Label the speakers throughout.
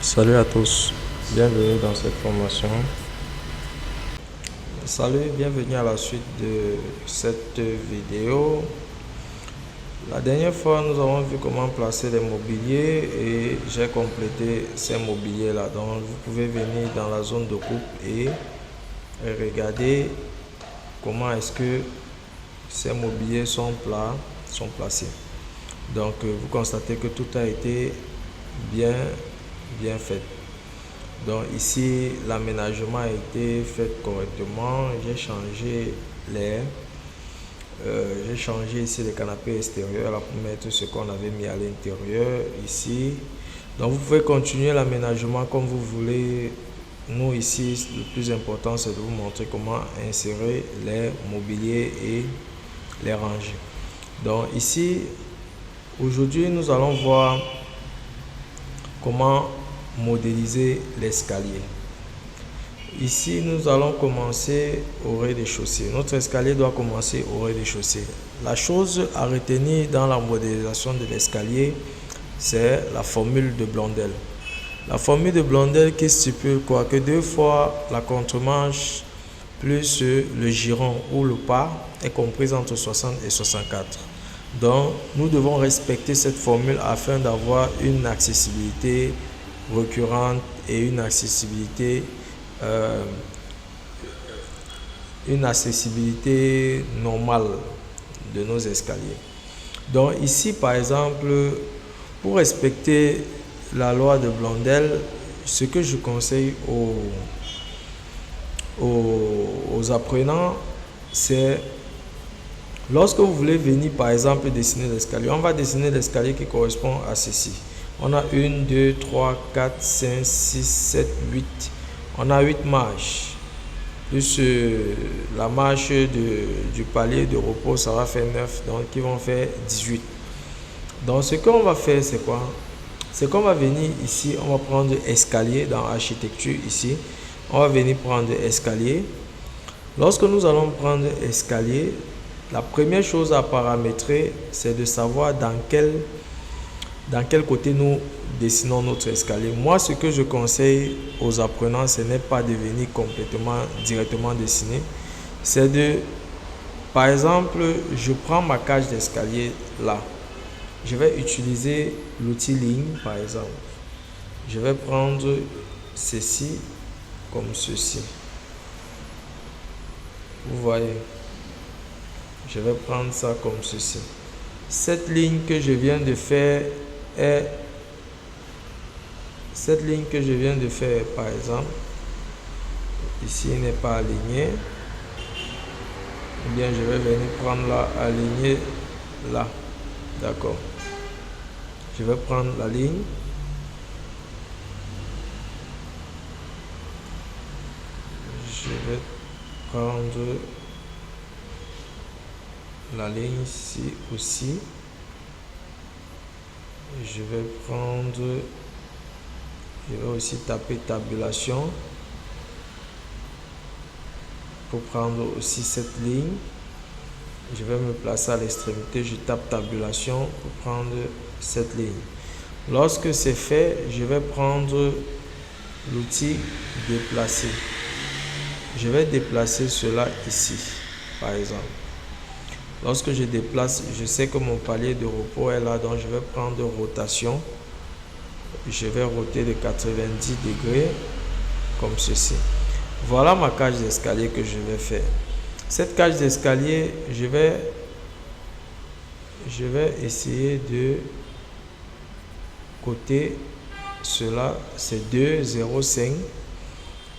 Speaker 1: Salut à tous, bienvenue dans cette formation. Salut, bienvenue à la suite de cette vidéo. La dernière fois, nous avons vu comment placer les mobiliers et j'ai complété ces mobiliers là. Donc, vous pouvez venir dans la zone de coupe et regarder comment est-ce que ces mobiliers sont placés. Donc, vous constatez que tout a été bien fait. Donc ici l'aménagement a été fait correctement. J'ai changé ici les canapés extérieurs là, pour mettre ce qu'on avait mis à l'intérieur ici. Donc vous pouvez continuer l'aménagement comme vous voulez. Nous ici le plus important c'est de vous montrer comment insérer les mobiliers et les ranger. Donc ici aujourd'hui nous allons voir comment modéliser l'escalier. Ici, nous allons commencer au rez-de-chaussée. Notre escalier doit commencer au rez-de-chaussée. La chose à retenir dans la modélisation de l'escalier, c'est la formule de Blondel. La formule de Blondel qui stipule quoi? Que 2 fois la contre-manche plus le giron ou le pas est comprise entre 60 et 64. Donc, nous devons respecter cette formule afin d'avoir une accessibilité récurrente et une accessibilité normale de nos escaliers. Donc ici, par exemple, pour respecter la loi de Blondel, ce que je conseille aux apprenants, c'est lorsque vous voulez venir par exemple dessiner l'escalier, on va dessiner l'escalier qui correspond à ceci. On a 1, 2, 3, 4, 5, 6, 7, 8. On a 8 marches. Plus la marche du palier de repos, ça va faire 9. Donc, ils vont faire 18. Donc, ce qu'on va faire, c'est quoi? C'est qu'on va venir ici, on va prendre escalier dans architecture ici. On va venir prendre escalier. Lorsque nous allons prendre escalier, la première chose à paramétrer, c'est de savoir dans quel côté nous dessinons notre escalier. Moi, ce que je conseille aux apprenants, ce n'est pas de venir directement dessiner. C'est par exemple, je prends ma cage d'escalier là. Je vais utiliser l'outil ligne, par exemple. Je vais prendre ceci comme ceci. Vous voyez, je vais prendre ça comme ceci. Cette ligne que je viens de faire par exemple, ici n'est pas alignée, ou bien je vais venir prendre là, aligner là, d'accord. Je vais prendre la ligne, je vais prendre la ligne ici aussi. Je vais aussi taper tabulation pour prendre aussi cette ligne. Je vais me placer à l'extrémité, je tape tabulation pour prendre cette ligne. Lorsque c'est fait, je vais prendre l'outil déplacer. Je vais déplacer cela ici, par exemple. Lorsque je déplace, je sais que mon palier de repos est là, donc je vais prendre rotation. Je vais roter de 90 degrés, comme ceci. Voilà ma cage d'escalier que je vais faire. Cette cage d'escalier, je vais essayer de coter cela, c'est 2,05.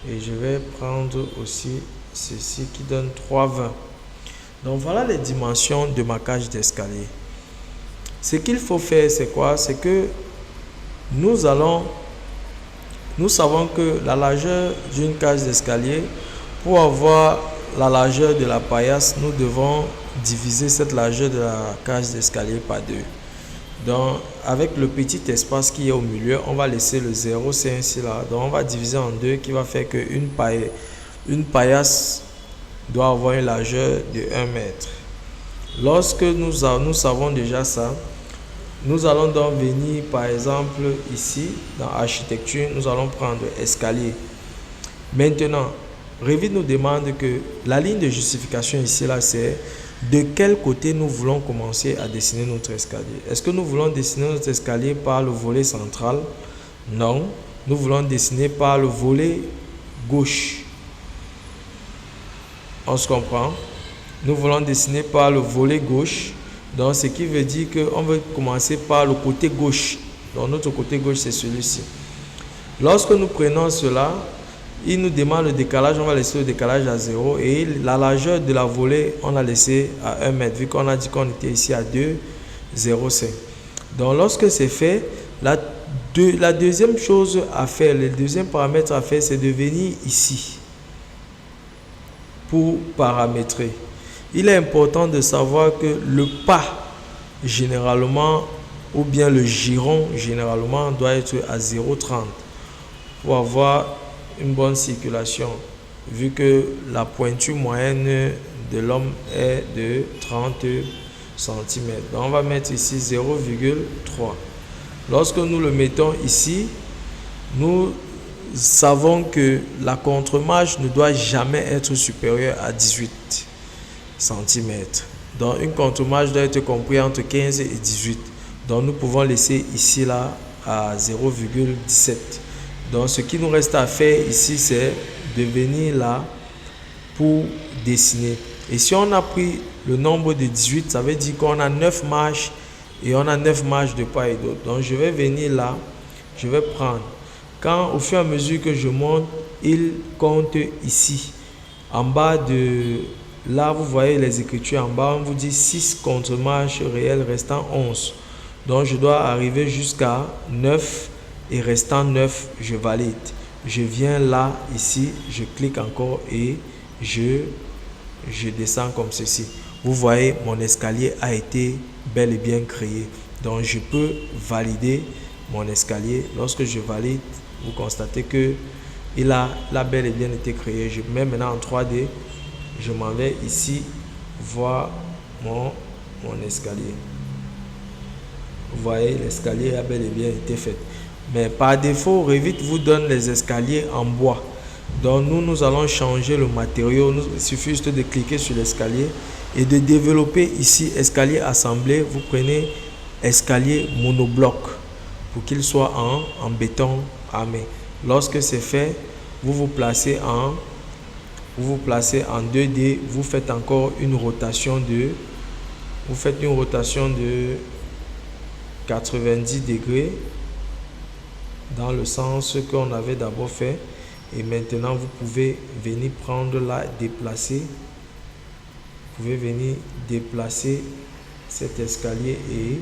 Speaker 1: Et je vais prendre aussi ceci qui donne 3,20. Donc voilà les dimensions de ma cage d'escalier. Ce qu'il faut faire, c'est quoi? C'est que nous savons que la largeur d'une cage d'escalier, pour avoir la largeur de la paillasse, nous devons diviser cette largeur de la cage d'escalier par 2. Donc avec le petit espace qui est au milieu, on va laisser le 0,5 ici là. Donc on va diviser en 2 qui va faire qu'une paillasse doit avoir une largeur de 1 mètre. Lorsque nous savons déjà ça, Nous allons donc venir par exemple ici dans architecture, nous allons prendre escalier. Maintenant, Revit nous demande que la ligne de justification ici là, c'est de quel côté nous voulons commencer à dessiner notre escalier. Est-ce que nous voulons dessiner notre escalier par le volet central? Non, nous voulons dessiner par le volet gauche. On se comprend? Nous voulons dessiner par le volet gauche. Donc, ce qui veut dire qu'on veut commencer par le côté gauche. Donc, notre côté gauche, c'est celui-ci. Lorsque nous prenons cela, il nous demande le décalage. On va laisser le décalage à 0. Et la largeur de la volée, on a laissé à 1 mètre. Vu qu'on a dit qu'on était ici à 2,05. Donc, lorsque c'est fait, la deuxième chose à faire, le deuxième paramètre à faire, c'est de venir ici pour paramétrer. Il est important de savoir que le pas, généralement, ou bien le giron, généralement, doit être à 0,30 pour avoir une bonne circulation, vu que la pointure moyenne de l'homme est de 30 cm. Donc, on va mettre ici 0,3. Lorsque nous le mettons ici, nous savons que la contre-marge ne doit jamais être supérieure à 18 cm. Donc, une contre-marge doit être comprise entre 15 et 18. Donc, nous pouvons laisser ici là à 0,17. Donc, ce qui nous reste à faire ici, c'est de venir là pour dessiner. Et si on a pris le nombre de 18, ça veut dire qu'on a 9 marches et on a 9 marches de part et d'autre. Donc, je vais venir là, je vais prendre. Quand au fur et à mesure que je monte, il compte ici. En bas de là, vous voyez les écritures en bas, on vous dit 6 contre-marches réelles restant 11. Donc, je dois arriver jusqu'à 9 et restant 9, je valide. Je viens là, ici, je clique encore et je descends comme ceci. Vous voyez, mon escalier a été bel et bien créé. Donc, je peux valider mon escalier. Lorsque je valide, vous constatez que il a bel et bien été créé. Je mets maintenant en 3D. Je m'en vais ici voir mon escalier. Vous voyez, l'escalier a bel et bien été fait. Mais par défaut, Revit vous donne les escaliers en bois. Donc nous allons changer le matériau. Il suffit juste de cliquer sur l'escalier et de développer ici escalier assemblé. Vous prenez escalier monobloc pour qu'il soit en béton armé. Lorsque c'est fait, vous vous placez en 2D. Vous faites encore une rotation de 90 degrés dans le sens qu'on avait d'abord fait. Et maintenant, vous pouvez venir prendre là, déplacer. Vous pouvez venir déplacer cet escalier et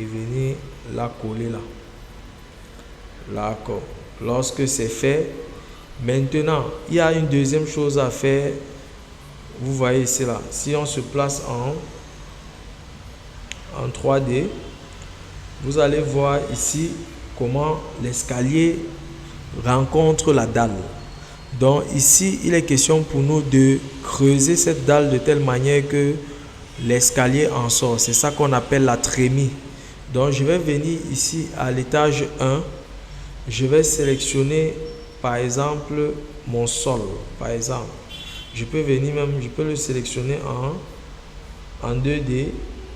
Speaker 1: venir la coller là. D'accord. Lorsque c'est fait, maintenant, il y a une deuxième chose à faire. Vous voyez ici là. Si on se place en 3D, vous allez voir ici comment l'escalier rencontre la dalle. Donc ici, il est question pour nous de creuser cette dalle de telle manière que l'escalier en sort. C'est ça qu'on appelle la trémie. Donc je vais venir ici à l'étage 1. Je vais sélectionner par exemple mon sol. Par exemple, je peux venir même, je peux le sélectionner en 2D.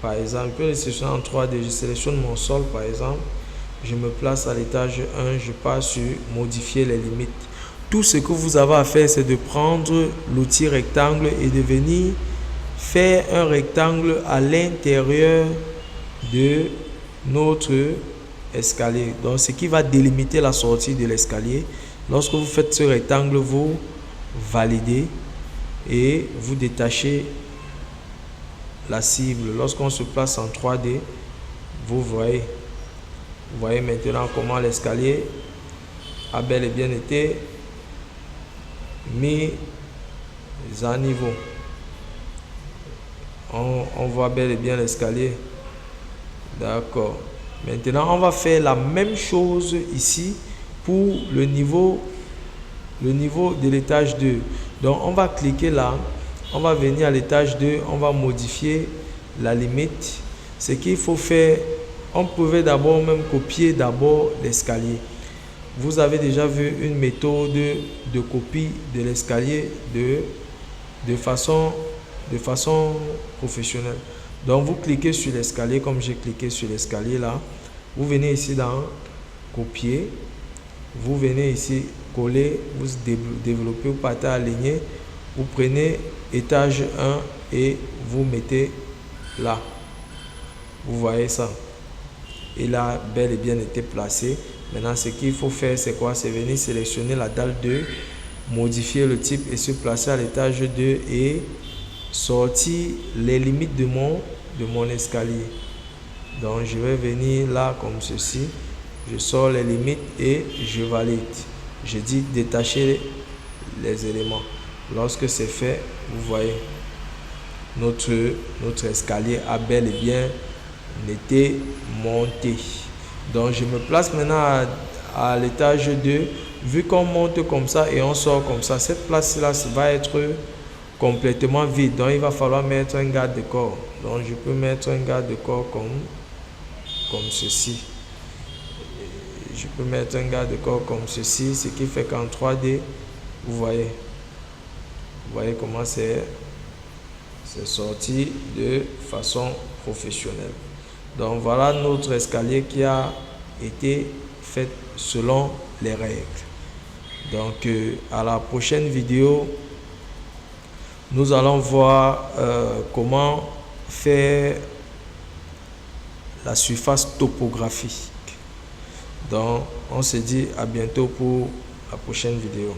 Speaker 1: Par exemple, je peux le sélectionner en 3D. Je sélectionne mon sol par exemple. Je me place à l'étage 1, je passe sur modifier les limites. Tout ce que vous avez à faire, c'est de prendre l'outil rectangle et de venir faire un rectangle à l'intérieur de notre escalier. Donc, ce qui va délimiter la sortie de l'escalier. Lorsque vous faites ce rectangle, vous validez et vous détachez la cible. Lorsqu'on se place en 3D, vous voyez maintenant comment l'escalier a bel et bien été mis à niveau. On voit bel et bien l'escalier. D'accord. Maintenant, on va faire la même chose ici pour le niveau de l'étage 2. Donc, on va cliquer là. On va venir à l'étage 2. On va modifier la limite. Ce qu'il faut faire on pouvait d'abord même copier d'abord l'escalier. Vous avez déjà vu une méthode de copie de l'escalier de façon professionnelle. Donc vous cliquez sur l'escalier comme j'ai cliqué sur l'escalier là. Vous venez ici dans copier. Vous venez ici coller, vous développez, vous partez aligner. Vous prenez étage 1 et vous mettez là. Vous voyez ça. Et là, bel et bien été placé. Maintenant, ce qu'il faut faire, c'est quoi? C'est venir sélectionner la dalle 2, modifier le type et se placer à l'étage 2 et sortir les limites de mon escalier. Donc, je vais venir là comme ceci. Je sors les limites et je valide. Je dis détacher les éléments. Lorsque c'est fait, vous voyez, notre escalier a bel et bien été monté. Donc je me place maintenant à l'étage 2. Vu qu'on monte comme ça et on sort comme ça, cette place là va être complètement vide. Donc il va falloir mettre un garde de corps. Donc je peux mettre un garde de corps comme ceci. Je peux mettre un garde de corps comme ceci, ce qui fait qu'en 3D, vous voyez comment c'est sorti de façon professionnelle. Donc voilà notre escalier qui a été fait selon les règles. Donc à la prochaine vidéo, nous allons voir comment faire la surface topographique. Donc on se dit à bientôt pour la prochaine vidéo.